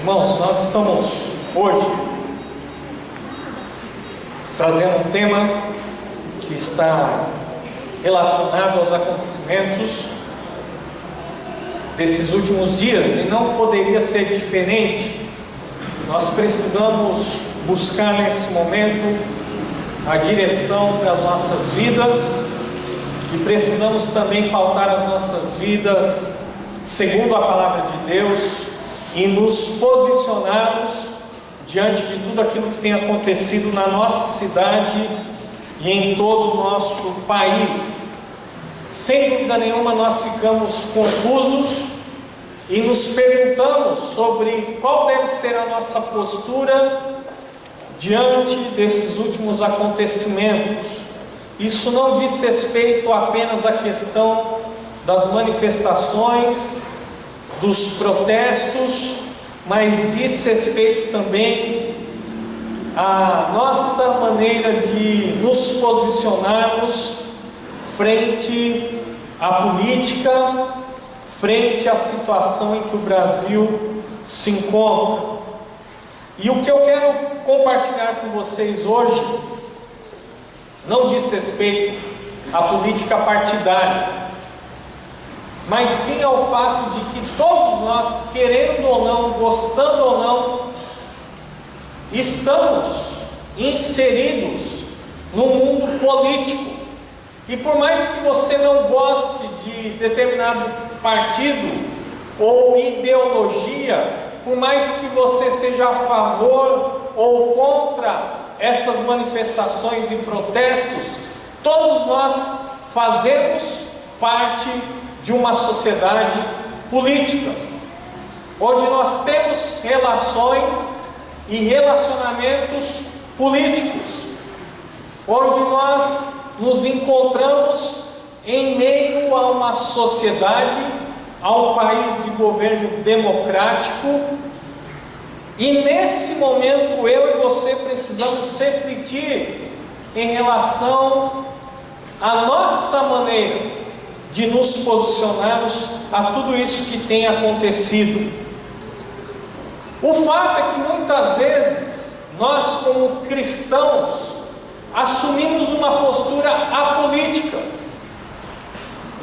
Irmãos, nós estamos hoje trazendo um tema que está relacionado aos acontecimentos desses últimos dias, e não poderia ser diferente. Nós precisamos buscar nesse momento a direção das nossas vidas e precisamos também pautar as nossas vidas segundo a palavra de Deus e nos posicionarmos diante de tudo aquilo que tem acontecido na nossa cidade e em todo o nosso país. Sem dúvida nenhuma, nós ficamos confusos e nos perguntamos sobre qual deve ser a nossa postura diante desses últimos acontecimentos. Isso não diz respeito apenas à questão das manifestações, dos protestos, mas diz respeito também à nossa maneira de nos posicionarmos frente à política, frente à situação em que o Brasil se encontra. E o que eu quero compartilhar com vocês hoje não diz respeito à política partidária, mas sim ao fato de que todos nós, querendo ou não, gostando ou não, estamos inseridos no mundo político. E por mais que você não goste de determinado partido ou ideologia, por mais que você seja a favor ou contra essas manifestações e protestos, todos nós fazemos parte de uma sociedade política, onde nós temos relações e relacionamentos políticos, onde nós nos encontramos em meio a uma sociedade, a um país de governo democrático, e nesse momento eu e você precisamos refletir em relação à nossa maneira de nos posicionarmos a tudo isso que tem acontecido. O fato é que muitas vezes nós, como cristãos, assumimos uma postura apolítica.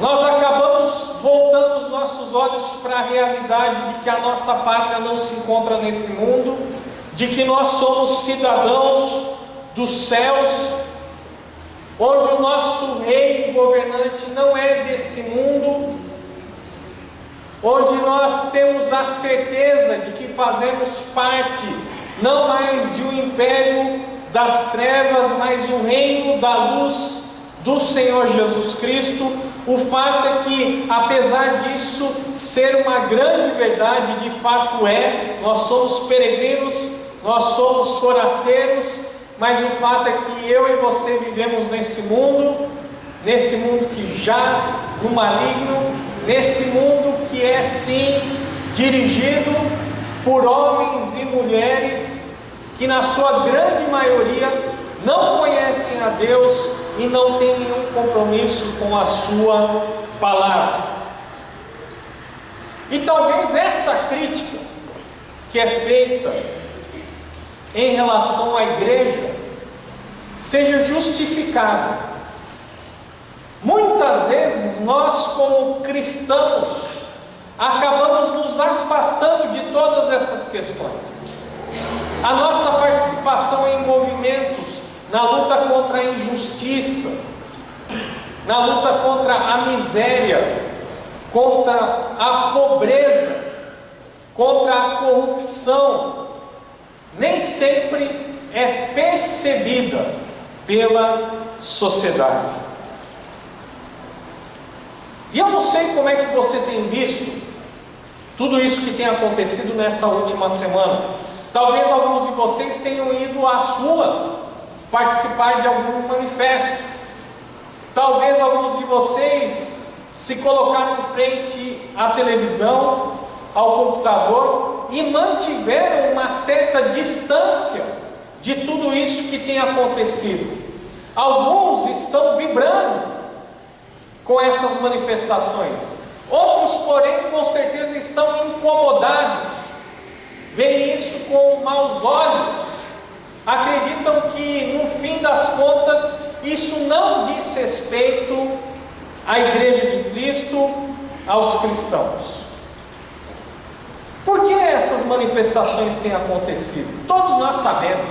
Nós acabamos voltando os nossos olhos para a realidade de que a nossa pátria não se encontra nesse mundo, de que nós somos cidadãos dos céus, onde o nosso rei e governante não é desse mundo, onde nós temos a certeza de que fazemos parte não mais de um império das trevas, mas um reino da luz do Senhor Jesus Cristo. O fato é que, apesar disso ser uma grande verdade, de fato nós somos peregrinos, nós somos forasteiros, mas o fato é que eu e você vivemos nesse mundo que jaz no maligno, nesse mundo que é sim dirigido por homens e mulheres que na sua grande maioria não conhecem a Deus e não têm nenhum compromisso com a sua palavra. E talvez essa crítica que é feita em relação à igreja seja justificada. Muitas vezes nós, como cristãos, acabamos nos afastando de todas essas questões. A nossa participação em movimentos na luta contra a injustiça, na luta contra a miséria, contra a pobreza, contra a corrupção, nem sempre é percebida pela sociedade. E eu não sei como é que você tem visto tudo isso que tem acontecido nessa última semana. Talvez alguns de vocês tenham ido às ruas participar de algum manifesto. Talvez alguns de vocês se colocaram em frente à televisão, ao computador e mantiveram uma certa distância de tudo isso que tem acontecido. Alguns estão vibrando com essas manifestações, outros, porém, com certeza estão incomodados veem isso com maus olhos, acreditam que no fim das contas isso não diz respeito à Igreja de Cristo, aos cristãos. Por que essas manifestações têm acontecido? Todos nós sabemos.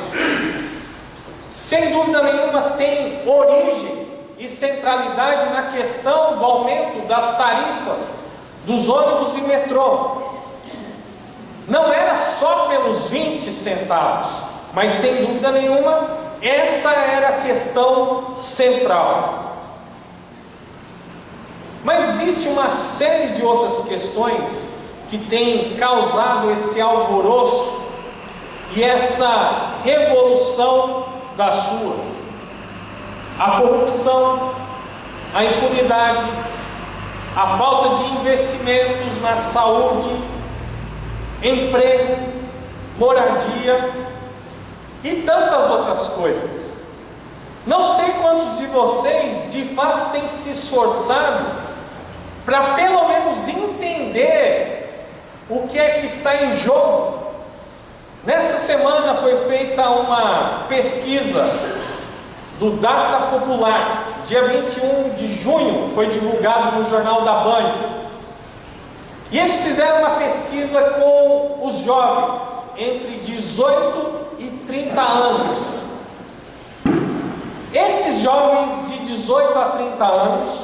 Sem dúvida nenhuma tem origem e centralidade na questão do aumento das tarifas dos ônibus e metrô. Não era só pelos 20 centavos, mas sem dúvida nenhuma, essa era a questão central. Mas existe uma série de outras questões que têm causado esse alvoroço e essa revolução das ruas. A corrupção, a impunidade, a falta de investimentos na saúde, emprego, moradia e tantas outras coisas. Não sei quantos de vocês de fato têm se esforçado para pelo menos entender o que é que está em jogo. Nessa semana foi feita uma pesquisa do Data Popular, dia 21 de junho, foi divulgado no Jornal da Band. E eles fizeram uma pesquisa com os jovens entre 18 e 30 anos. Esses jovens de 18 a 30 anos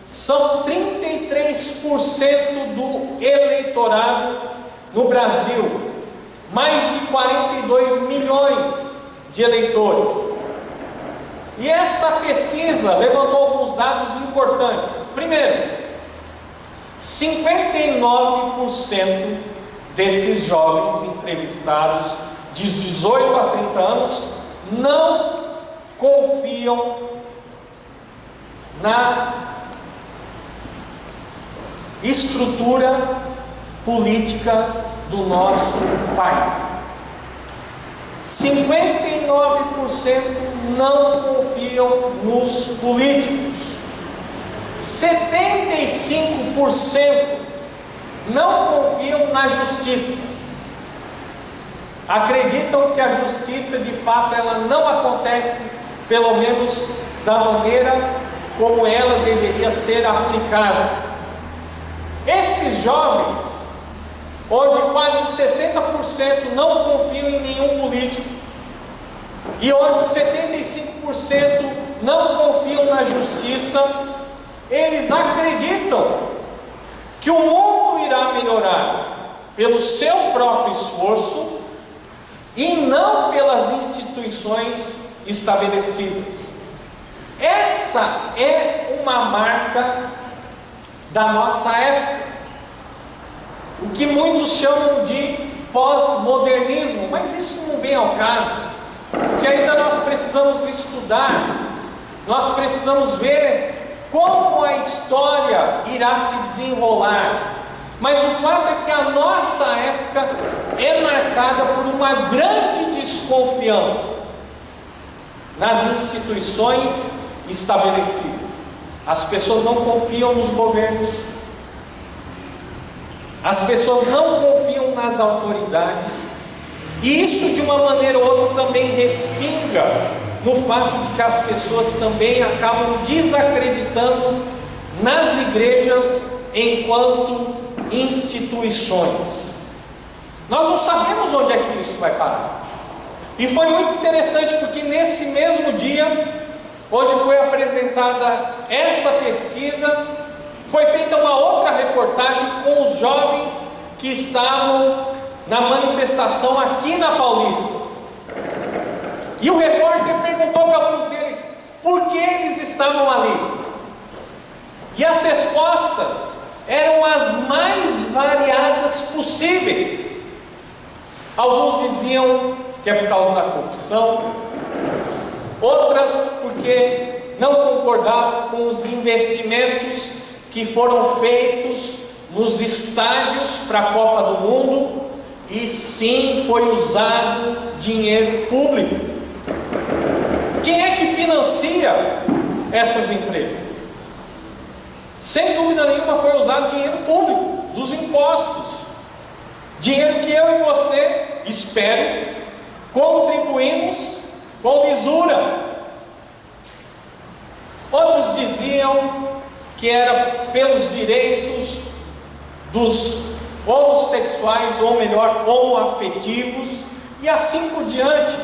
são 33% do eleitorado no Brasil, mais de 42 milhões de eleitores. E essa pesquisa levantou alguns dados importantes. Primeiro, 59% desses jovens entrevistados de 18 a 30 anos não confiam na estrutura política do nosso país. 59% não confiam nos políticos. 75% não confiam na justiça. Acreditam que a justiça, de fato, ela não acontece, pelo menos da maneira como ela deveria ser aplicada. Esses jovens, onde quase 60% não confiam em nenhum político, e onde 75% não confiam na justiça, eles acreditam que o mundo irá melhorar pelo seu próprio esforço e não pelas instituições estabelecidas. Essa é uma marca da nossa época, o que muitos chamam de pós-modernismo, mas isso não vem ao caso, porque ainda nós precisamos estudar, nós precisamos ver como a história irá se desenrolar. Mas o fato é que a nossa época é marcada por uma grande desconfiança nas instituições estabelecidas. As pessoas não confiam nos governos, as pessoas não confiam nas autoridades, e isso de uma maneira ou outra também respinga no fato de que as pessoas também acabam desacreditando nas igrejas enquanto instituições. Nós não sabemos onde é que isso vai parar. E foi muito interessante porque nesse mesmo dia onde foi apresentada essa pesquisa, foi feita uma outra reportagem com os jovens que estavam na manifestação aqui na Paulista. E o repórter perguntou para alguns deles por que eles estavam ali. E as respostas eram as mais variadas possíveis. Alguns diziam que é por causa da corrupção, outras porque não concordavam com os investimentos que foram feitos nos estádios para a Copa do Mundo, e sim foi usado dinheiro público. Quem é que financia essas empresas? Sem dúvida nenhuma foi usado dinheiro público, dos impostos. Dinheiro que eu e você, espero, contribuímos com lisura. Outros diziam que era pelos direitos dos homossexuais, ou melhor, homoafetivos, e assim por diante.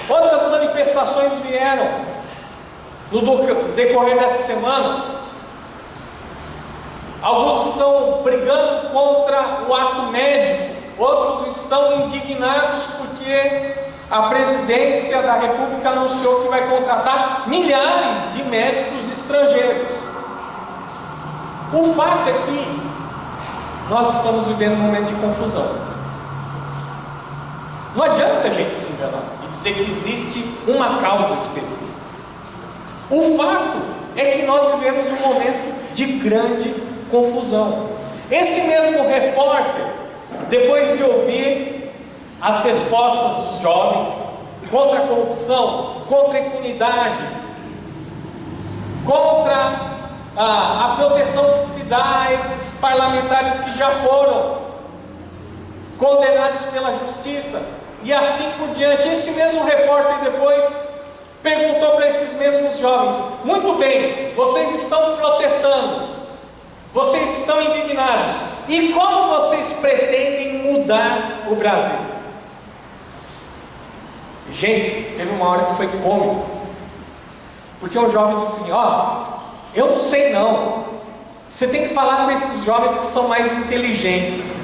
Outras manifestações vieram no decorrer dessa semana. Alguns estão brigando contra o ato médico, outros estão indignados porque a presidência da República anunciou que vai contratar milhares de médicos estrangeiros. O fato é que nós estamos vivendo um momento de confusão. Não adianta a gente se enganar e dizer que existe uma causa específica. O fato é que nós vivemos um momento de grande confusão. Esse mesmo repórter, depois de ouvir as respostas dos jovens contra a corrupção, contra a impunidade, contra a proteção que se dá a esses parlamentares que já foram condenados pela justiça, e assim por diante, esse mesmo repórter depois perguntou para esses mesmos jovens: muito bem, vocês estão protestando, vocês estão indignados, e como vocês pretendem mudar o Brasil? Gente, teve uma hora que foi cômico, porque o jovem disse assim: eu não sei não, você tem que falar com esses jovens que são mais inteligentes,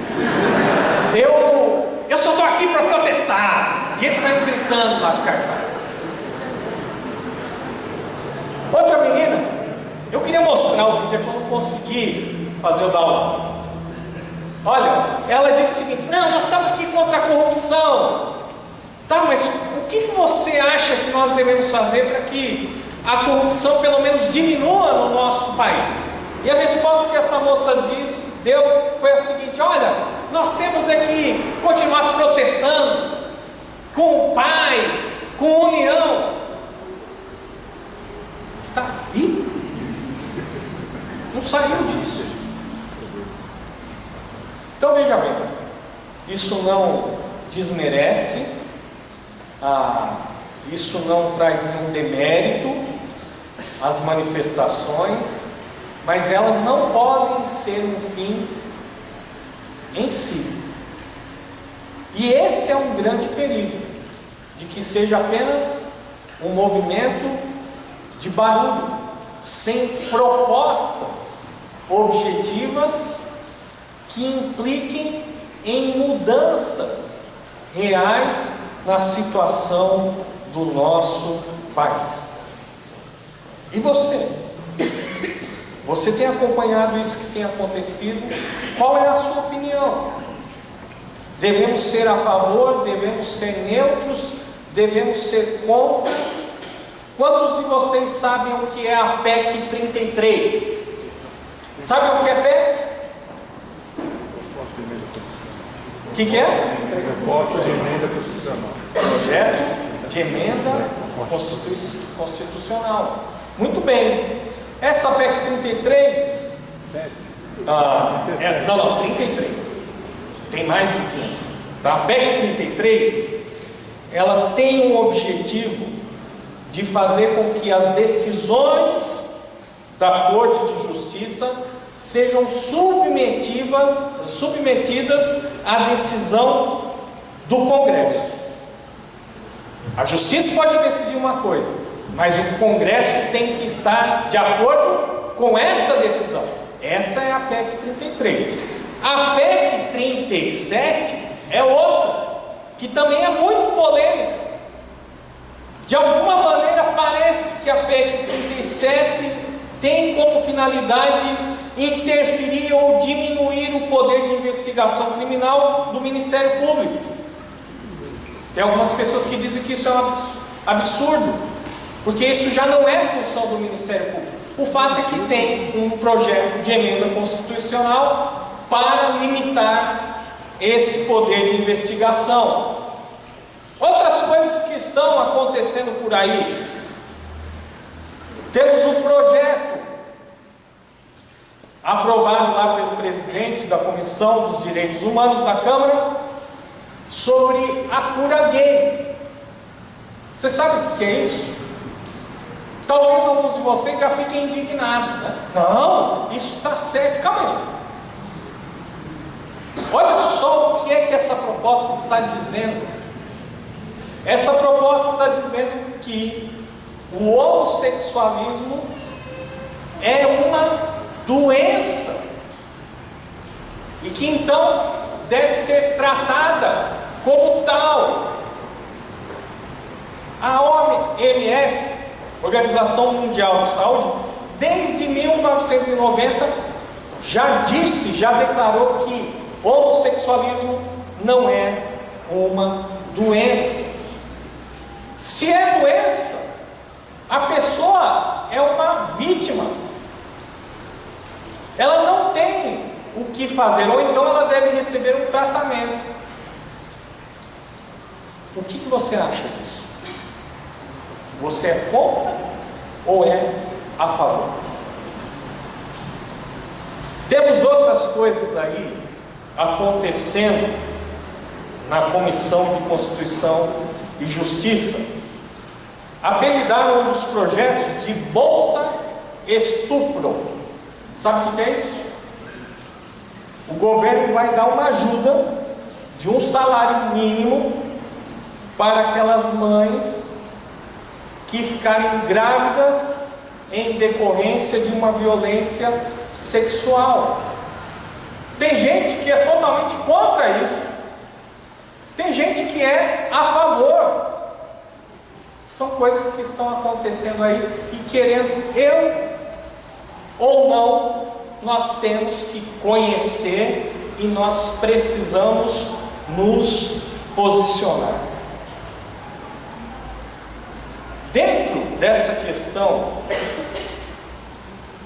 eu só estou aqui para protestar. E ele saiu gritando lá no cartaz. Outra menina, eu queria mostrar o vídeo, é que eu não consegui fazer o download. Olha, ela disse o seguinte: não, nós estamos aqui contra a corrupção. Tá, mas o que você acha que nós devemos fazer para que a corrupção pelo menos diminua no nosso país? E a resposta que essa moça deu foi a seguinte: olha, nós temos que continuar protestando com paz, com união. Tá, e não saiu disso. Então veja bem, isso não desmerece, isso não traz nenhum demérito às manifestações, mas elas não podem ser um fim em si. E esse é um grande perigo, de que seja apenas um movimento de barulho, sem propostas objetivas que impliquem em mudanças reais na situação do nosso país. E você? Você tem acompanhado isso que tem acontecido? Qual é a sua opinião? Devemos ser a favor? Devemos ser neutros? Devemos ser contra? Quantos de vocês sabem o que é a PEC 33? Sabem o que é PEC? O que é? Proposta de emenda constitucional. Projeto de emenda constitucional. Muito bem. Essa PEC 33... não, 33. Tem mais do que um. A PEC 33, ela tem um objetivo de fazer com que as decisões da Corte de Justiça sejam submetidas à decisão do Congresso. A Justiça pode decidir uma coisa, mas o Congresso tem que estar de acordo com essa decisão. Essa é a PEC 33. A PEC 37 é outra, que também é muito polêmica. De alguma maneira parece que a PEC 37 tem como finalidade interferir ou diminuir o poder de investigação criminal do Ministério Público. Tem algumas pessoas que dizem que isso é um absurdo, porque isso já não é função do Ministério Público. O fato é que tem um projeto de emenda constitucional para limitar esse poder de investigação. Outras coisas que estão acontecendo por aí. Temos um projeto aprovado lá pelo presidente da Comissão dos Direitos Humanos da Câmara, sobre a cura gay. Você sabe o que é isso? Talvez alguns de vocês já fiquem indignados, né? Não, isso está certo. Calma aí. Olha só o que é que essa proposta está dizendo. Essa proposta está dizendo que o homossexualismo é uma doença e que então deve ser tratada como tal. A OMS, Organização Mundial de Saúde, desde 1990 já declarou que o homossexualismo não é uma doença. Se é doença, a pessoa é uma vítima. Ela não tem o que fazer, ou então ela deve receber um tratamento. O que você acha disso? Você é contra ou é a favor? Temos outras coisas aí acontecendo na Comissão de Constituição e Justiça. Apelidaram um dos projetos de Bolsa Estupro. Sabe o que é isso? O governo vai dar uma ajuda de um salário mínimo para aquelas mães que ficarem grávidas em decorrência de uma violência sexual. Tem gente que é totalmente contra isso, tem gente que é a favor. São coisas que estão acontecendo aí e querendo ou não, nós temos que conhecer e nós precisamos nos posicionar. Dentro dessa questão,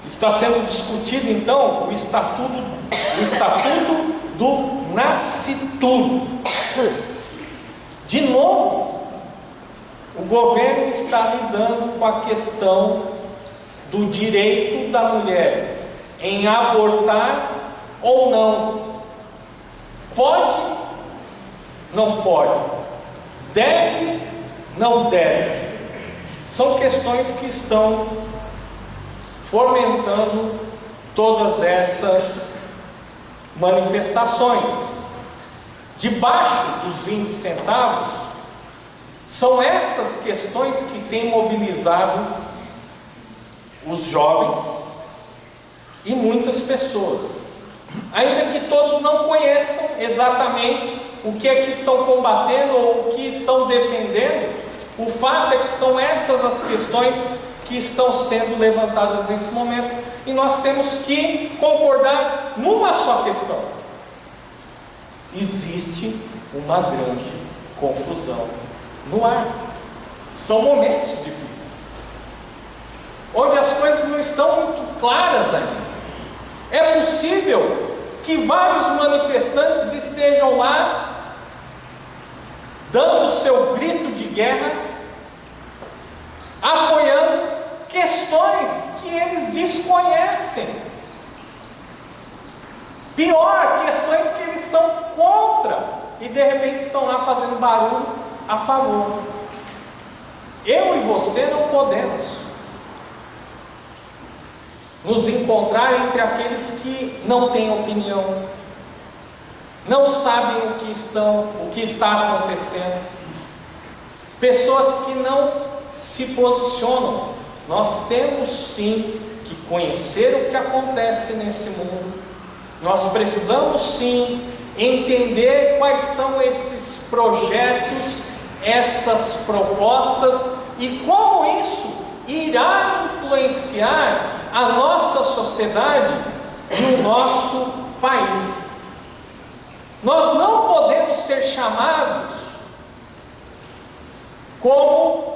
está sendo discutido então o Estatuto do Nascitudo. De novo, o governo está lidando com a questão do direito da mulher em abortar ou não. Pode? Não pode. Deve? Não deve. São questões que estão fomentando todas essas manifestações. Debaixo dos 20 centavos, são essas questões que têm mobilizado os jovens e muitas pessoas, ainda que todos não conheçam exatamente o que é que estão combatendo ou o que estão defendendo. O fato é que são essas as questões que estão sendo levantadas nesse momento, e nós temos que concordar numa só questão: existe uma grande confusão no ar. São momentos difíceis, onde as coisas não estão muito claras ainda. É possível que vários manifestantes estejam lá dando o seu grito de guerra, apoiando questões que eles desconhecem. Pior, questões que eles são contra, e de repente estão lá fazendo barulho a favor. Eu e você não podemos nos encontrar entre aqueles que não têm opinião, não sabem o que está acontecendo, pessoas que não se posicionam. Nós temos sim que conhecer o que acontece nesse mundo. Nós precisamos sim entender quais são esses projetos, essas propostas e como isso irá influenciar a nossa sociedade e o nosso país. Nós não podemos ser chamados como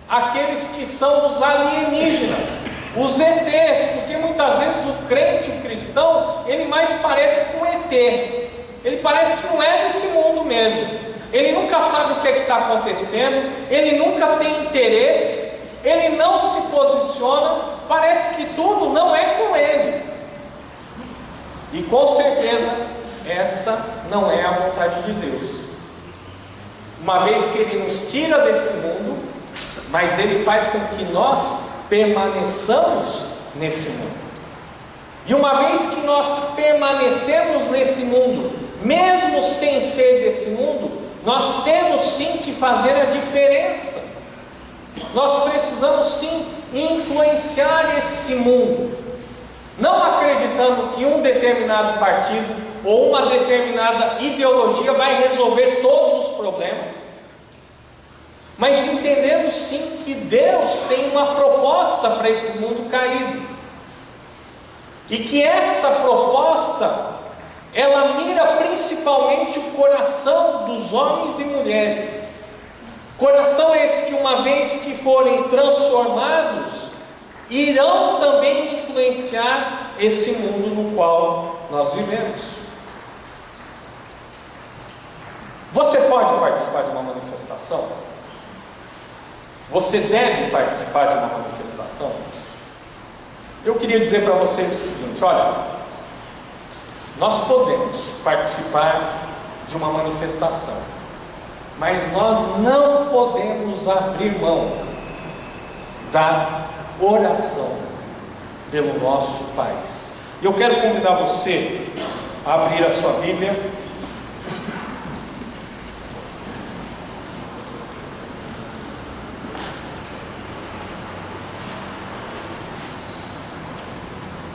aqueles que são os alienígenas, os ETs, porque muitas vezes o crente, o cristão, ele mais parece com ET. Ele parece que não é desse mundo mesmo. Ele nunca sabe o que é que está acontecendo, ele nunca tem interesse, ele não se posiciona, parece que tudo não é com ele. E com certeza essa não é a vontade de Deus. Uma vez que Ele nos tira desse mundo, mas Ele faz com que nós permaneçamos nesse mundo. E uma vez que nós permanecemos nesse mundo, mesmo sem ser desse mundo, nós temos sim que fazer a diferença. Nós precisamos sim influenciar esse mundo, não acreditando que um determinado partido ou uma determinada ideologia vai resolver todos os problemas, mas entendendo sim que Deus tem uma proposta para esse mundo caído, e que essa proposta ela mira principalmente o coração dos homens e mulheres. Coração esse que, uma vez que forem transformados, irão também influenciar esse mundo no qual nós vivemos. Você pode participar de uma manifestação? Você deve participar de uma manifestação? Eu queria dizer para vocês o seguinte: olha, nós podemos participar de uma manifestação, mas nós não podemos abrir mão da oração pelo nosso país. Eu quero convidar você a abrir a sua Bíblia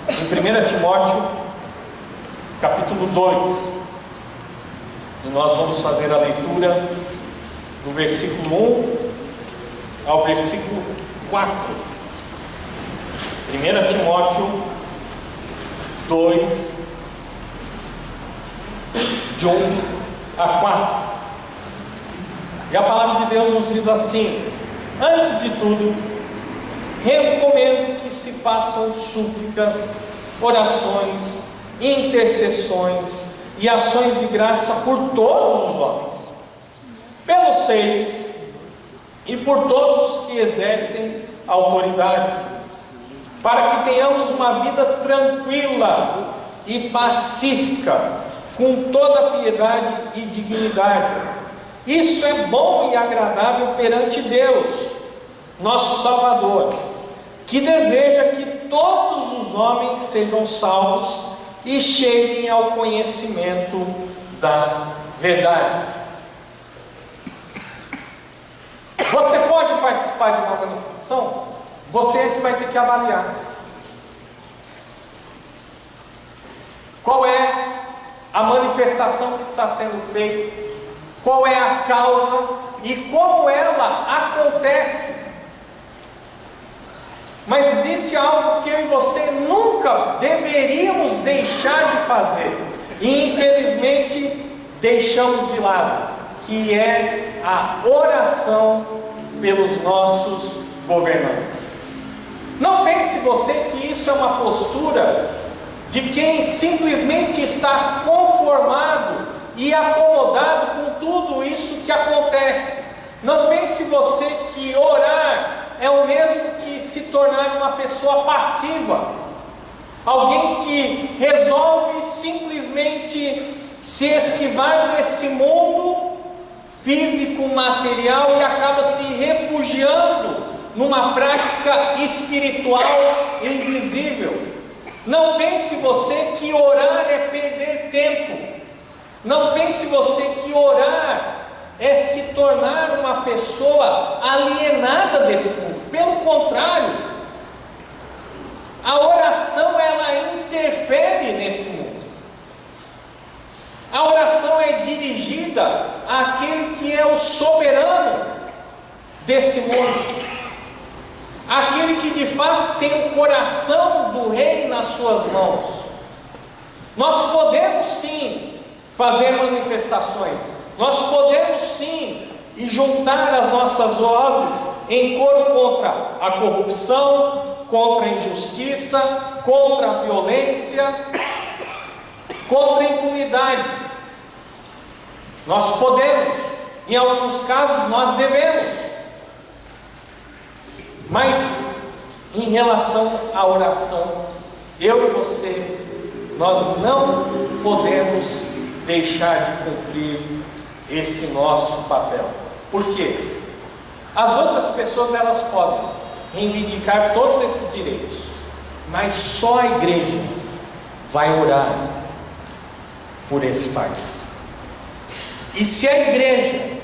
em 1 Timóteo capítulo 2, e nós vamos fazer a leitura do versículo 1 ao versículo 4. 1 Timóteo 2, de 1 a 4. E a palavra de Deus nos diz assim: antes de tudo, recomendo que se façam súplicas, orações, intercessões e ações de graça por todos os homens, pelos seis e por todos os que exercem autoridade, para que tenhamos uma vida tranquila e pacífica, com toda piedade e dignidade. Isso é bom e agradável perante Deus, nosso Salvador, que deseja que todos os homens sejam salvos e cheguem ao conhecimento da verdade. Você pode participar de uma manifestação? Você é que vai ter que avaliar. Qual é a manifestação que está sendo feita? Qual é a causa e como ela acontece? Mas existe algo que eu e você nunca deveríamos deixar de fazer, e infelizmente deixamos de lado, que é a oração pelos nossos governantes. Não pense você que isso é uma postura de quem simplesmente está conformado e acomodado com tudo isso que acontece. Não pense você que orar é o mesmo que se tornar uma pessoa passiva, alguém que resolve simplesmente se esquivar desse mundo físico, material, e acaba se refugiando numa prática espiritual invisível. Não pense você que orar é perder tempo. Não pense você que orar é se tornar uma pessoa alienada desse mundo. Pelo contrário, a oração ela interfere nesse mundo. A oração é dirigida àquele que é o soberano desse mundo, aquele que de fato tem o coração do rei nas suas mãos. Nós podemos sim fazer manifestações, nós podemos sim e juntar as nossas vozes em coro contra a corrupção, contra a injustiça, contra a violência, contra a impunidade. Nós podemos, em alguns casos nós devemos, mas em relação à oração, eu e você nós não podemos deixar de cumprir esse nosso papel. Por quê? As outras pessoas, elas podem reivindicar todos esses direitos, mas só a igreja vai orar por esse país. E se a igreja,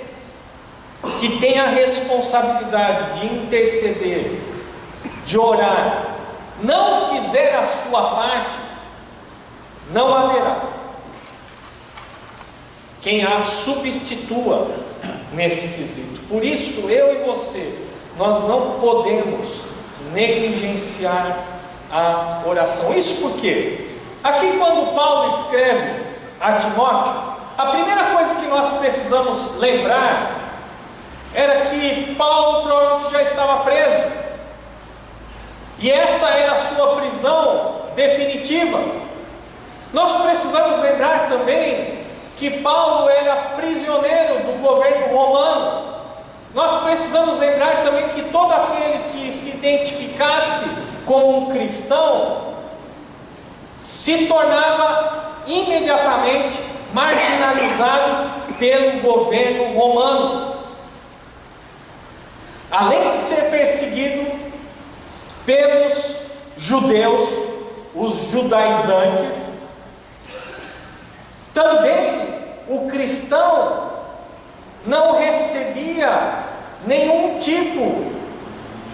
que tem a responsabilidade de interceder, de orar, não fizer a sua parte, não haverá quem a substitua nesse quesito. Por isso, eu e você, nós não podemos negligenciar a oração. Isso por quê? Aqui, quando Paulo escreve a Timóteo, a primeira coisa que nós precisamos lembrar era que Paulo provavelmente já estava preso, e essa era a sua prisão definitiva. Nós precisamos lembrar também que Paulo era prisioneiro do governo romano. Nós precisamos lembrar também que todo aquele que se identificasse como um cristão se tornava imediatamente marginalizado pelo governo romano. Além de ser perseguido pelos judeus, os judaizantes, também o cristão não recebia nenhum tipo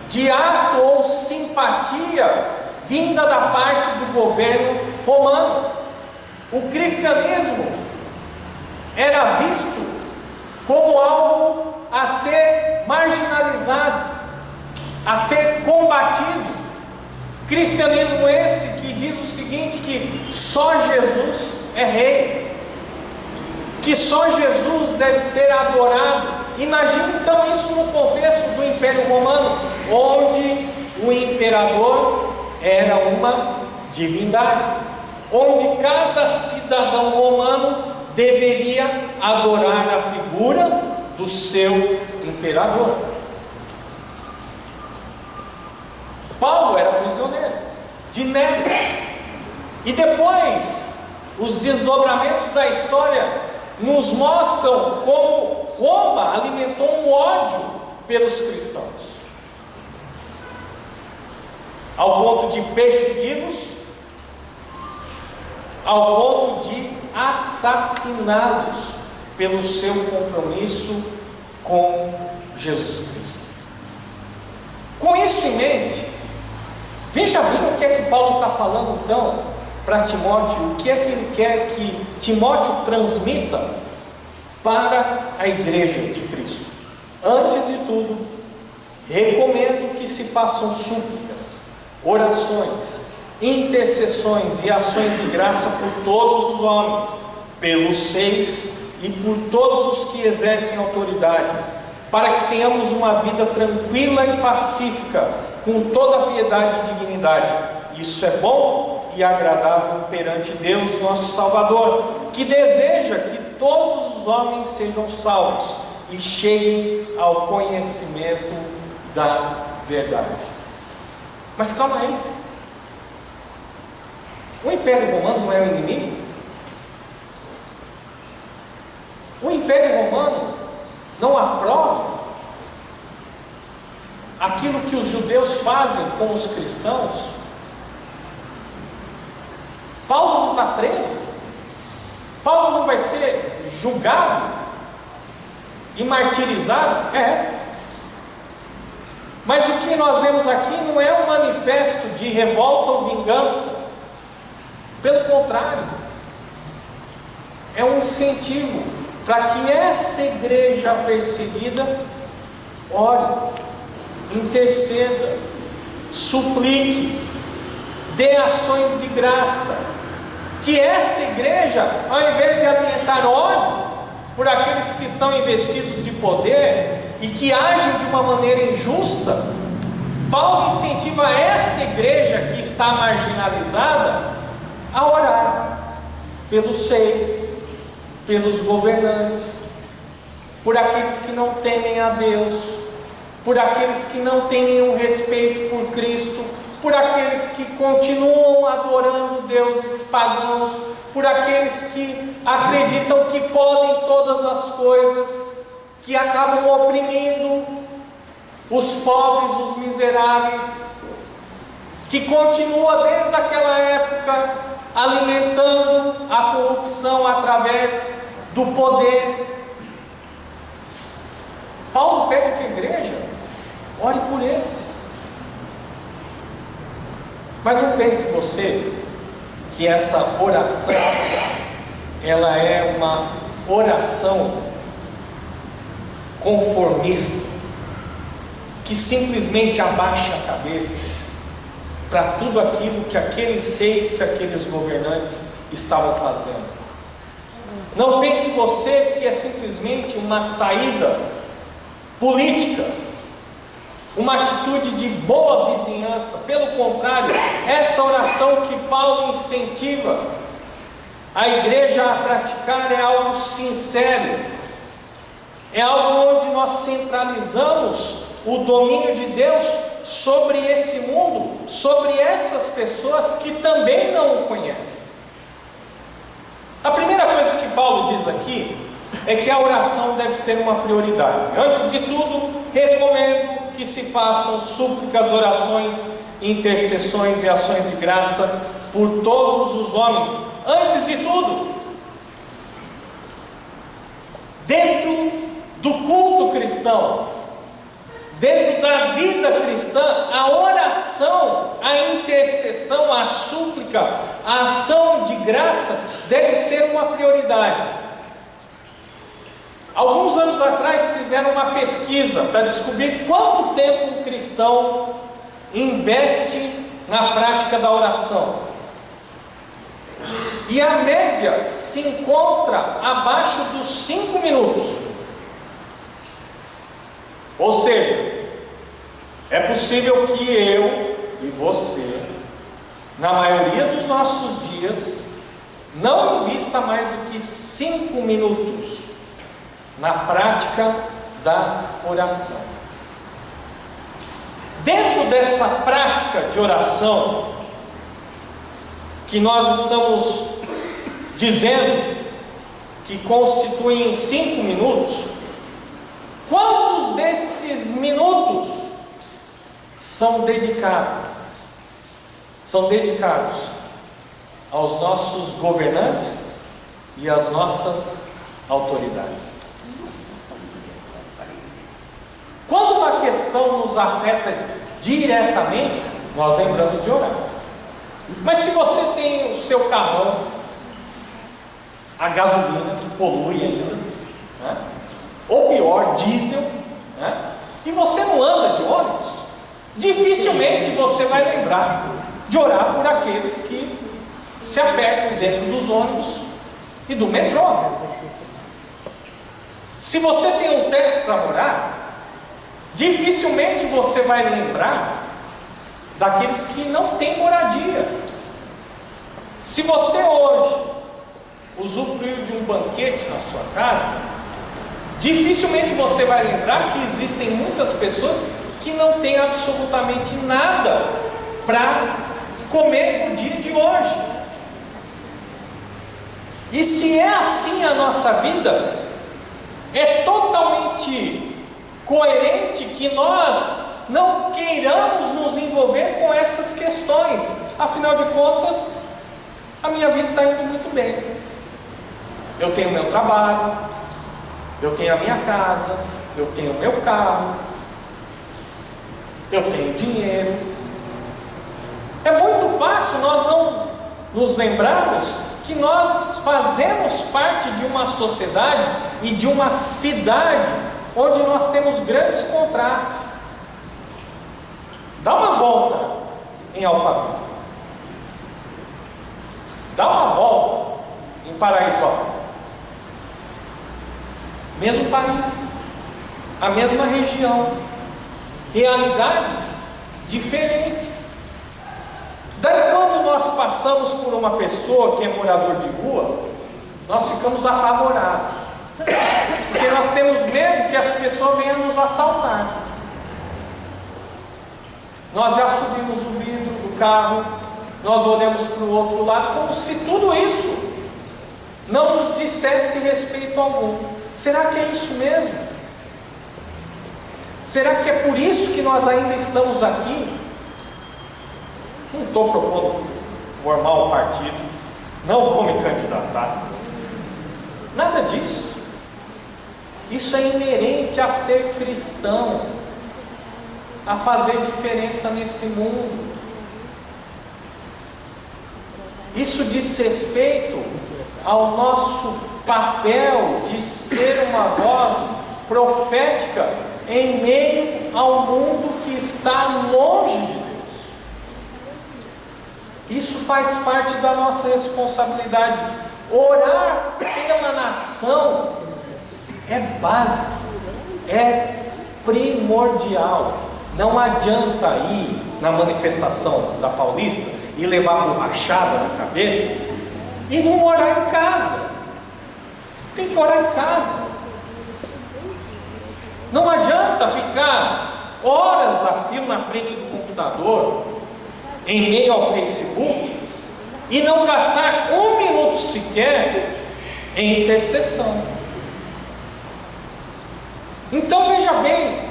de ato ou simpatia vinda da parte do governo romano. O cristianismo era visto como algo a ser marginalizado, a ser combatido. Cristianismo esse que diz o seguinte, que só Jesus é rei, que só Jesus deve ser adorado. Imagine então isso no contexto do Império Romano, onde o imperador era uma divindade, onde cada cidadão romano deveria adorar a figura do seu imperador. Paulo era prisioneiro de Nero, e depois os desdobramentos da história nos mostram como Roma alimentou um ódio pelos cristãos, ao ponto de persegui-los, ao ponto de assassiná-los pelo seu compromisso com Jesus Cristo. Com isso em mente, veja bem o que é que Paulo está falando então para Timóteo, o que é que ele quer que Timóteo transmita para a igreja de Cristo. Antes de tudo, recomendo que se façam súplicas, orações, intercessões e ações de graça por todos os homens, pelos reis e por todos os que exercem autoridade, para que tenhamos uma vida tranquila e pacífica, com toda a piedade e dignidade. Isso é bom e agradável perante Deus, nosso Salvador, que deseja que todos os homens sejam salvos e cheguem ao conhecimento da verdade. Mas calma aí, o Império Romano não é o inimigo? O Império Romano não aprova aquilo que os judeus fazem com os cristãos? Paulo não está preso? Paulo não vai ser julgado e martirizado? É. Mas o que nós vemos aqui não é um manifesto de revolta ou vingança. Pelo contrário, é um incentivo para que essa igreja perseguida ore, interceda, suplique, dê ações de graça. Que essa igreja, ao invés de alimentar ódio por aqueles que estão investidos de poder e que agem de uma maneira injusta, Paulo incentiva essa igreja que está marginalizada a orar pelos reis, pelos governantes, por aqueles que não temem a Deus, por aqueles que não têm nenhum respeito por Cristo, por aqueles que continuam adorando deuses pagãos, por aqueles que acreditam que podem todas as coisas, que acabam oprimindo os pobres, os miseráveis, que continua desde aquela época alimentando a corrupção através do poder. Paulo pede que a igreja ore por esses. Mas não pense você que essa oração, ela é uma oração conformista, que simplesmente abaixa a cabeça para tudo aquilo que aqueles 6, que aqueles governantes estavam fazendo. Não pense você que é simplesmente uma saída política, uma atitude de boa vizinhança. Pelo contrário, essa oração que Paulo incentiva a igreja a praticar é algo sincero, é algo onde nós centralizamos o domínio de Deus sobre esse mundo, sobre essas pessoas que também não o conhecem. A primeira coisa que Paulo diz aqui é que a oração deve ser uma prioridade. Antes de tudo, recomendo que se façam súplicas, orações, intercessões e ações de graça por todos os homens. Antes de tudo, dentro do culto cristão, dentro da vida cristã, a oração, a intercessão, a súplica, a ação de graça deve ser uma prioridade. Alguns anos atrás fizeram uma pesquisa para descobrir quanto tempo um cristão investe na prática da oração. E a média se encontra abaixo dos 5 minutos. Ou seja, é possível que eu e você, na maioria dos nossos dias, não invista mais do que 5 minutos na prática da oração. Dentro dessa prática de oração, que nós estamos dizendo que constituem 5 minutos, quantos desses minutos são dedicados aos nossos governantes e às nossas autoridades? Quando uma questão nos afeta diretamente, nós lembramos de orar. Mas se você tem o seu carrão a gasolina, que polui ainda, né? Ou pior, diesel, né? E você não anda de ônibus, dificilmente você vai lembrar de orar por aqueles que se apertam dentro dos ônibus e do metrô. Se você tem um teto para morar, dificilmente você vai lembrar daqueles que não têm moradia. Se você hoje usufruiu de um banquete na sua casa, dificilmente você vai lembrar que existem muitas pessoas que não têm absolutamente nada para comer no dia de hoje. E se é assim a nossa vida, é totalmente coerente que nós não queiramos nos envolver com essas questões. Afinal de contas, a minha vida está indo muito bem. Eu tenho meu trabalho, eu tenho a minha casa, eu tenho o meu carro, eu tenho dinheiro. É muito fácil nós não nos lembrarmos que nós fazemos parte de uma sociedade e de uma cidade onde nós temos grandes contrastes. Dá uma volta em Alphaville, dá uma volta em Paraisópolis, mesmo país, a mesma região, realidades diferentes. Daí quando nós passamos por uma pessoa que é morador de rua, nós ficamos apavorados, porque nós temos medo que as pessoas venham nos assaltar. Nós já subimos o vidro, carro, nós olhamos para o outro lado como se tudo isso não nos dissesse respeito algum. Será que é isso mesmo? Será que é por isso que nós ainda estamos aqui? Não estou propondo formar um partido, não vou me candidatar, nada disso. Isso é inerente a ser cristão, a fazer diferença nesse mundo. Isso diz respeito ao nosso papel de ser uma voz profética em meio ao mundo que está longe de Deus. Isso faz parte da nossa responsabilidade. Orar pela nação é básico, é primordial. Não adianta ir na manifestação da Paulista e levar borrachada na cabeça e não orar em casa. Tem que orar em casa. Não adianta ficar horas a fio na frente do computador, em meio ao Facebook, e não gastar um minuto sequer em intercessão. Então veja bem,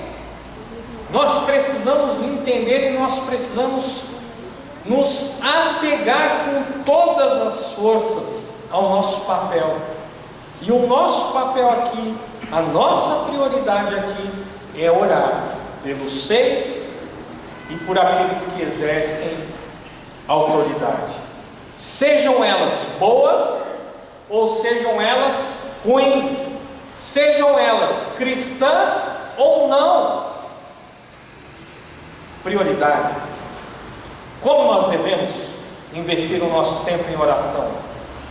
nós precisamos entender e nós precisamos nos apegar com todas as forças ao nosso papel. E o nosso papel aqui, a nossa prioridade aqui é orar pelos seis e por aqueles que exercem autoridade, sejam elas boas ou sejam elas ruins, sejam elas cristãs ou não. Prioridade. Como nós devemos investir o nosso tempo em oração?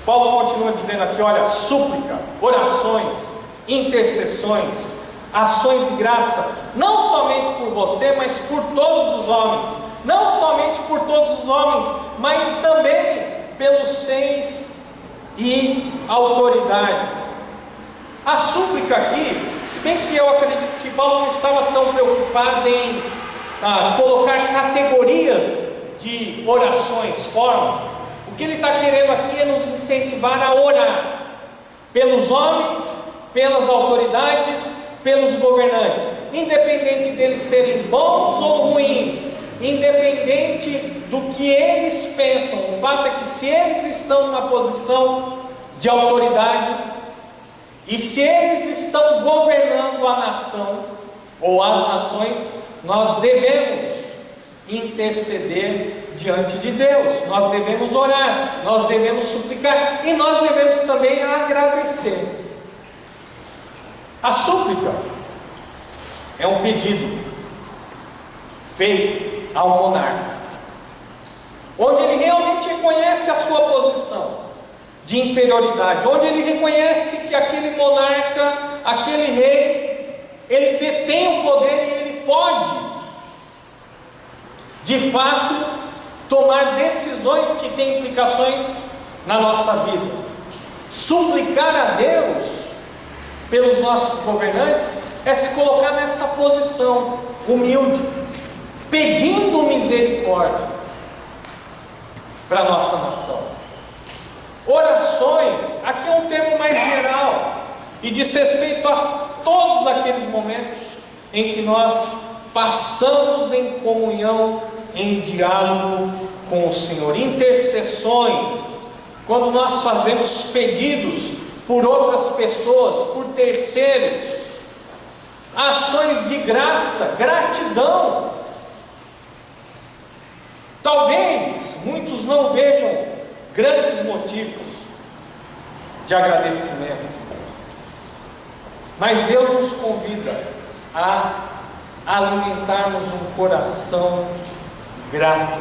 Paulo continua dizendo aqui, olha, súplica, orações, intercessões, ações de graça, não somente por você, mas por todos os homens, não somente por todos os homens, mas também pelos seis e autoridades. A súplica aqui, se bem que eu acredito que Paulo não estava tão preocupado em colocar categorias de orações, formas. O que ele está querendo aqui é nos incentivar a orar pelos homens, pelas autoridades, pelos governantes, independente deles serem bons ou ruins, independente do que eles pensam. O fato é que se eles estão na posição de autoridade e se eles estão governando a nação ou as nações, nós devemos interceder diante de Deus, nós devemos orar, nós devemos suplicar e nós devemos também agradecer. A súplica é um pedido feito ao monarca, onde ele realmente reconhece a sua posição de inferioridade, onde ele reconhece que aquele monarca, aquele rei, ele detém o poder e ele pode, de fato, tomar decisões que têm implicações na nossa vida. Suplicar a Deus pelos nossos governantes é se colocar nessa posição humilde, pedindo misericórdia para a nossa nação. Orações, aqui é um termo mais geral e diz respeito a todos aqueles momentos em que nós passamos em comunhão, em diálogo com o Senhor. Intercessões, quando nós fazemos pedidos por outras pessoas, por terceiros. Ações de graça, gratidão. Talvez muitos não vejam grandes motivos de agradecimento, mas Deus nos convida a alimentarmos um coração grato,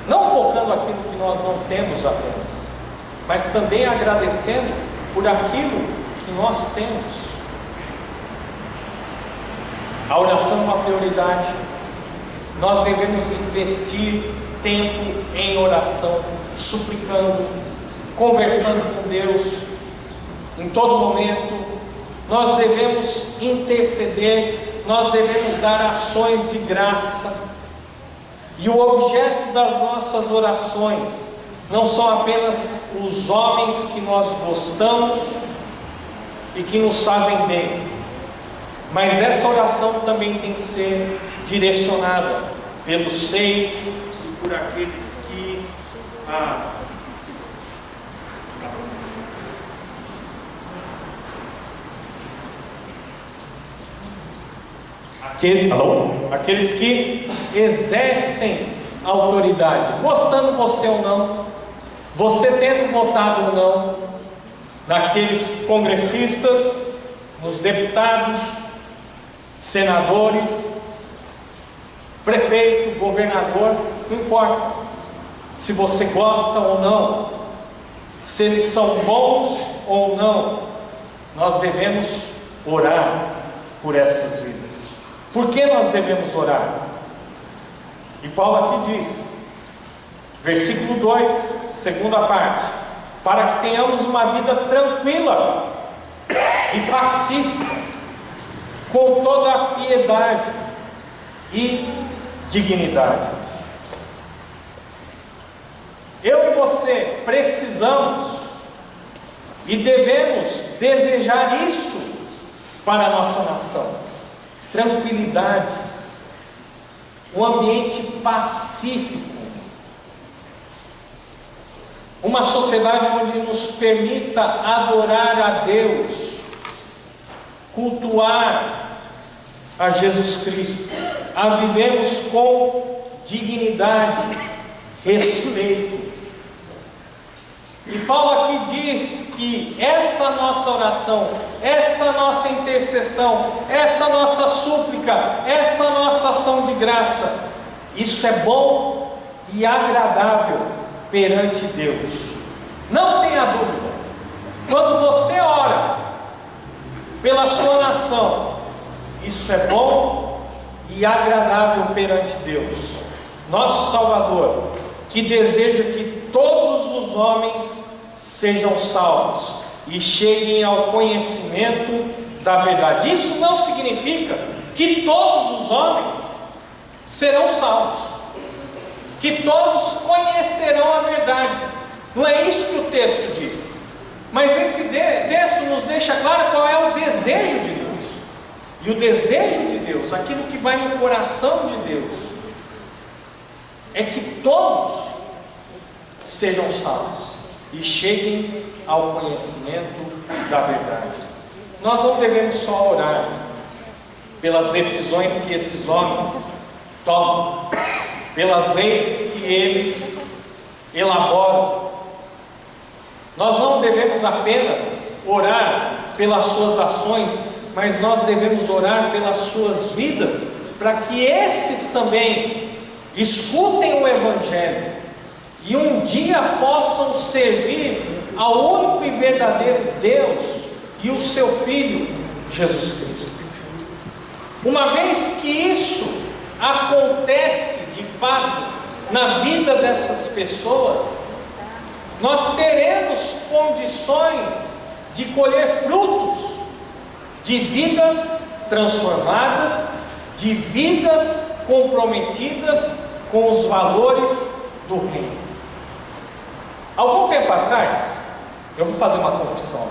não focando aquilo que nós não temos apenas, mas também agradecendo por aquilo que nós temos. A oração é uma prioridade. Nós devemos investir tempo em oração, suplicando, conversando com Deus em todo momento. Nós devemos interceder, nós devemos dar ações de graça. E o objeto das nossas orações não são apenas os homens que nós gostamos e que nos fazem bem, mas essa oração também tem que ser direcionada pelos seis e por aqueles que aqueles que exercem autoridade, gostando você ou não, você tendo votado ou não, naqueles congressistas, nos deputados, senadores, prefeito, governador, não importa se você gosta ou não, se eles são bons ou não, nós devemos orar por essas vidas. Por que nós devemos orar? E Paulo aqui diz, versículo 2, segunda parte: para que tenhamos uma vida tranquila e pacífica, com toda a piedade e dignidade. Eu e você precisamos e devemos desejar isso para a nossa nação: tranquilidade, um ambiente pacífico, uma sociedade onde nos permita adorar a Deus, cultuar a Jesus Cristo, a vivermos com dignidade, respeito. E Paulo aqui diz que essa nossa oração, essa nossa intercessão, essa nossa súplica, essa nossa ação de graça, isso é bom e agradável perante Deus. Não tenha dúvida, quando você ora pela sua nação, isso é bom e agradável perante Deus, nosso Salvador, que deseja que todos os homens sejam salvos e cheguem ao conhecimento da verdade. Isso não significa que todos os homens serão salvos, que todos conhecerão a verdade. Não é isso que o texto diz. Mas esse texto nos deixa claro qual é o desejo de Deus. E o desejo de Deus, aquilo que vai no coração de Deus, é que todos sejam salvos e cheguem ao conhecimento da verdade. Nós não devemos só orar pelas decisões que esses homens tomam, pelas leis que eles elaboram. Nós não devemos apenas orar pelas suas ações, mas nós devemos orar pelas suas vidas, para que esses também escutem o Evangelho e um dia possam servir ao único e verdadeiro Deus e o seu Filho, Jesus Cristo. Uma vez que isso acontece de fato na vida dessas pessoas, nós teremos condições de colher frutos de vidas transformadas, de vidas comprometidas com os valores do reino. Algum tempo atrás, eu vou fazer uma confissão.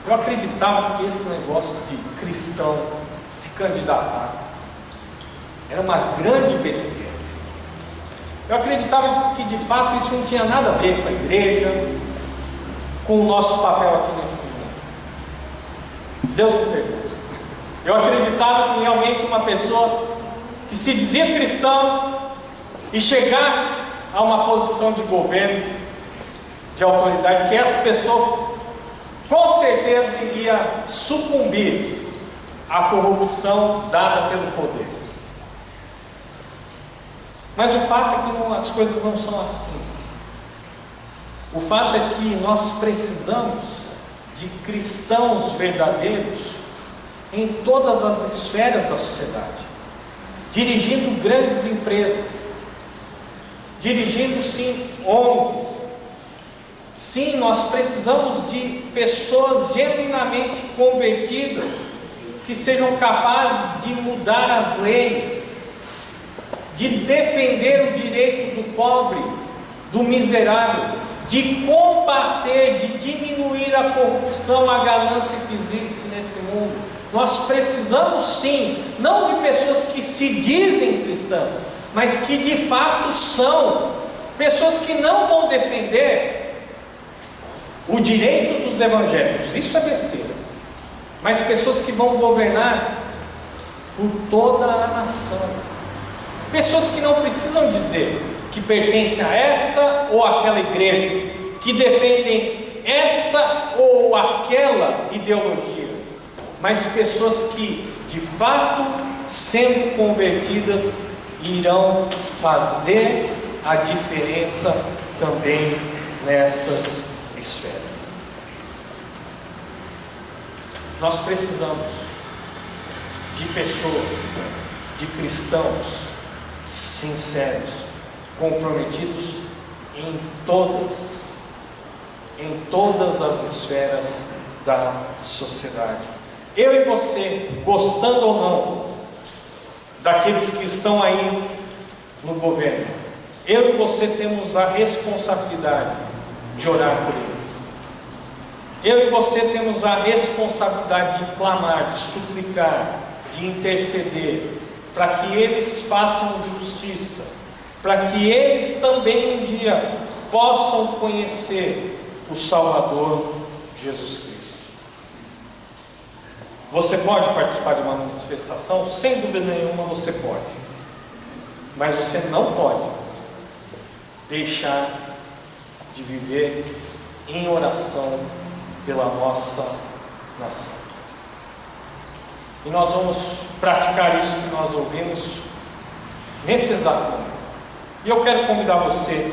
Eu acreditava que esse negócio de cristão se candidatar era uma grande besteira. Eu acreditava que de fato isso não tinha nada a ver com a igreja, com o nosso papel aqui nesse mundo. Deus me perdoe. Eu acreditava que realmente uma pessoa que se dizia cristão e chegasse a uma posição de governo, de autoridade, que essa pessoa com certeza iria sucumbir à corrupção dada pelo poder. Mas o fato é que as coisas não são assim. O fato é que nós precisamos de cristãos verdadeiros em todas as esferas da sociedade, dirigindo grandes empresas, dirigindo sim ONGs. Sim, nós precisamos de pessoas genuinamente convertidas, que sejam capazes de mudar as leis, de defender o direito do pobre, do miserável, de combater, de diminuir a corrupção, a ganância que existe nesse mundo. Nós precisamos sim, não de pessoas que se dizem cristãs, mas que de fato são, pessoas que não vão defender o direito dos evangélicos, isso é besteira, mas pessoas que vão governar por toda a nação, pessoas que não precisam dizer que pertencem a essa ou aquela igreja, que defendem essa ou aquela ideologia, mas pessoas que de fato, sendo convertidas, irão fazer a diferença também nessas esferas. Nós precisamos de pessoas, de cristãos sinceros, comprometidos em todas as esferas da sociedade. Eu e você, gostando ou não daqueles que estão aí no governo, eu e você temos a responsabilidade de orar por eles. Eu e você temos a responsabilidade de clamar, de suplicar, de interceder, para que eles façam justiça, para que eles também um dia possam conhecer o Salvador Jesus Cristo. Você pode participar de uma manifestação? Sem dúvida nenhuma você pode, mas você não pode deixar de viver em oração pela nossa nação. E nós vamos praticar isso que nós ouvimos nesse exato momento. E eu quero convidar você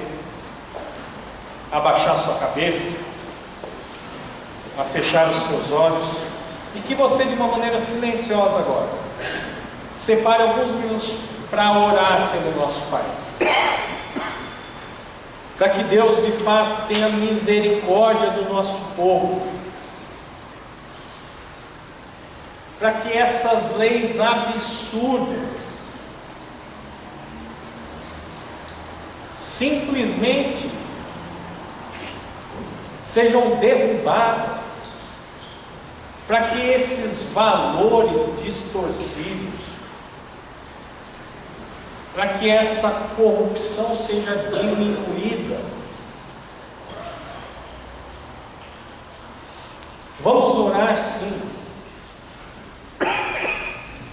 a baixar sua cabeça, a fechar os seus olhos, e que você, de uma maneira silenciosa agora, separe alguns minutos para orar pelo nosso país, para que Deus de fato tenha misericórdia do nosso povo, para que essas leis absurdas simplesmente sejam derrubadas, para que esses valores distorcidos, para que essa corrupção seja diminuída. Vamos orar sim,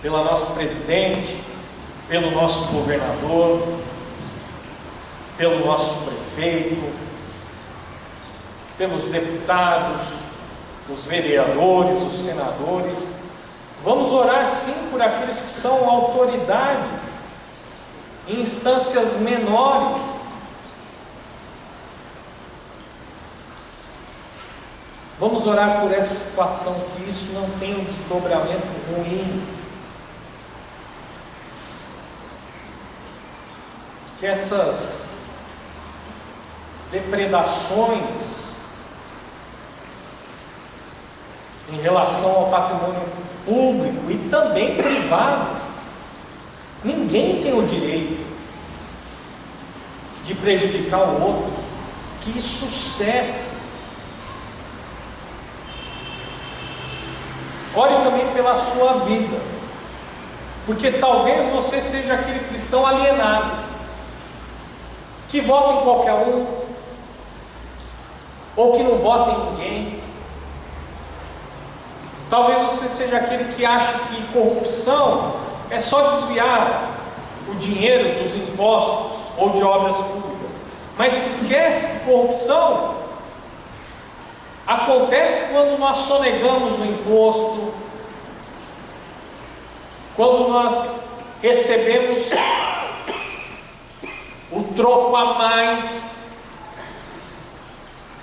pela nossa presidente, pelo nosso governador, pelo nosso prefeito, pelos deputados, os vereadores, os senadores. Vamos orar sim por aqueles que são autoridades em instâncias menores. Vamos orar por essa situação, que isso não tenha um desdobramento ruim, que essas depredações em relação ao patrimônio público e também privado, ninguém tem o direito de prejudicar o outro, que isso cesse. Ore também pela sua vida, porque talvez você seja aquele cristão alienado, que vota em qualquer um, ou que não vota em ninguém. Talvez você seja aquele que acha que corrupção é só desviar o dinheiro dos impostos ou de obras públicas, mas se esquece que corrupção acontece quando nós sonegamos o imposto, quando nós recebemos o troco a mais,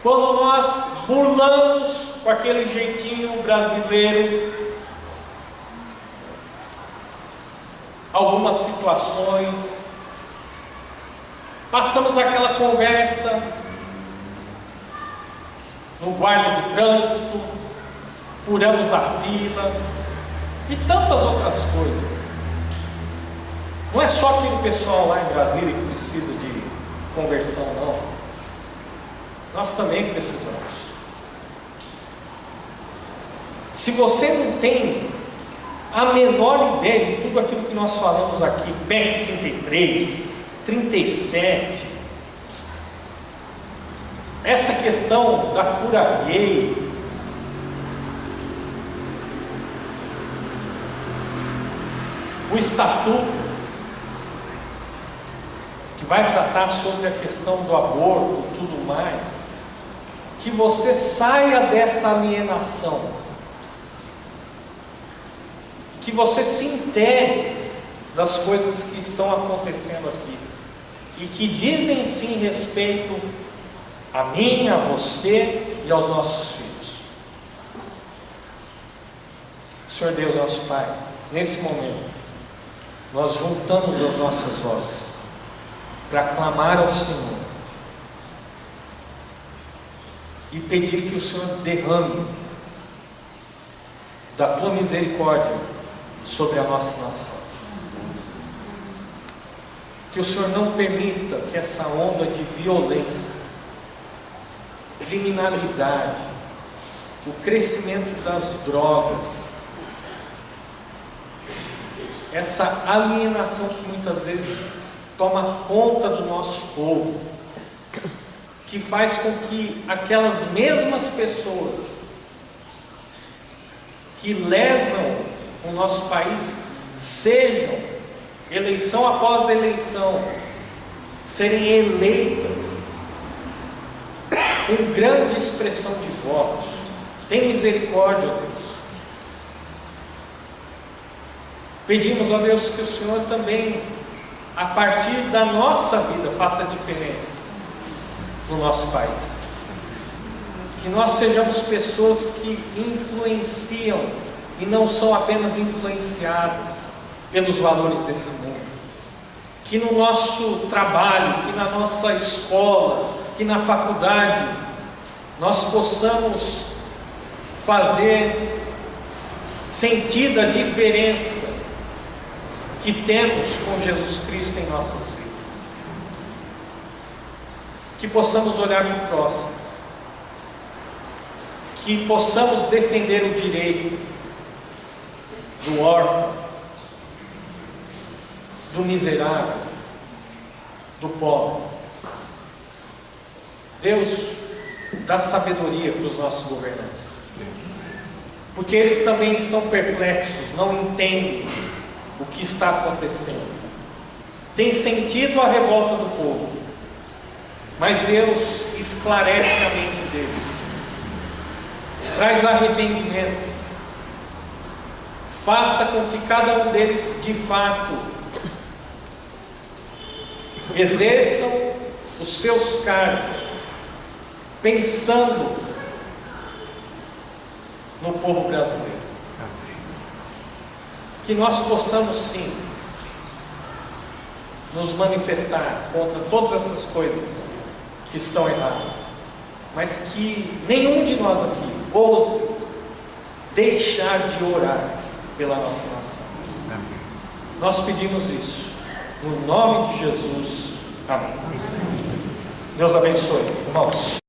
quando nós burlamos com aquele jeitinho brasileiro algumas situações, passamos aquela conversa no guarda de trânsito, furamos a fila e tantas outras coisas. Não é só aquele pessoal lá em Brasília que precisa de conversão, não. Nós também precisamos. Se você não tem a menor ideia de tudo aquilo que nós falamos aqui, PEC 33, 37, essa questão da cura gay, o estatuto, que vai tratar sobre a questão do aborto e tudo mais, que você saia dessa alienação, que você se intere das coisas que estão acontecendo aqui e que dizem sim respeito a mim, a você e aos nossos filhos. Senhor Deus, nosso Pai, nesse momento nós juntamos as nossas vozes para clamar ao Senhor e pedir que o Senhor derrame da tua misericórdia sobre a nossa nação. Que o Senhor não permita que essa onda de violência, criminalidade, o crescimento das drogas, essa alienação que muitas vezes toma conta do nosso povo, que faz com que aquelas mesmas pessoas que lesam o nosso país sejam, eleição após eleição, serem eleitas com grande expressão de votos. Tem misericórdia, ó Deus. Pedimos, ó Deus, que o Senhor também, a partir da nossa vida, faça a diferença no nosso país. Que nós sejamos pessoas que influenciam e não são apenas influenciadas pelos valores desse mundo. Que no nosso trabalho, que na nossa escola, que na faculdade, nós possamos fazer sentido a diferença que temos com Jesus Cristo em nossas vidas. Que possamos olhar para o próximo, que possamos defender o direito do órfão, do miserável, do pobre. Deus, dá sabedoria para os nossos governantes, porque eles também estão perplexos, não entendem o que está acontecendo. Tem sentido a revolta do povo, mas Deus esclarece a mente deles, traz arrependimento, faça com que cada um deles de fato exerçam os seus cargos pensando no povo brasileiro. Que nós possamos sim nos manifestar contra todas essas coisas que estão erradas, mas que nenhum de nós aqui ouse deixar de orar pela nossa nação. Nós pedimos isso no nome de Jesus. Amém. Deus abençoe, irmãos.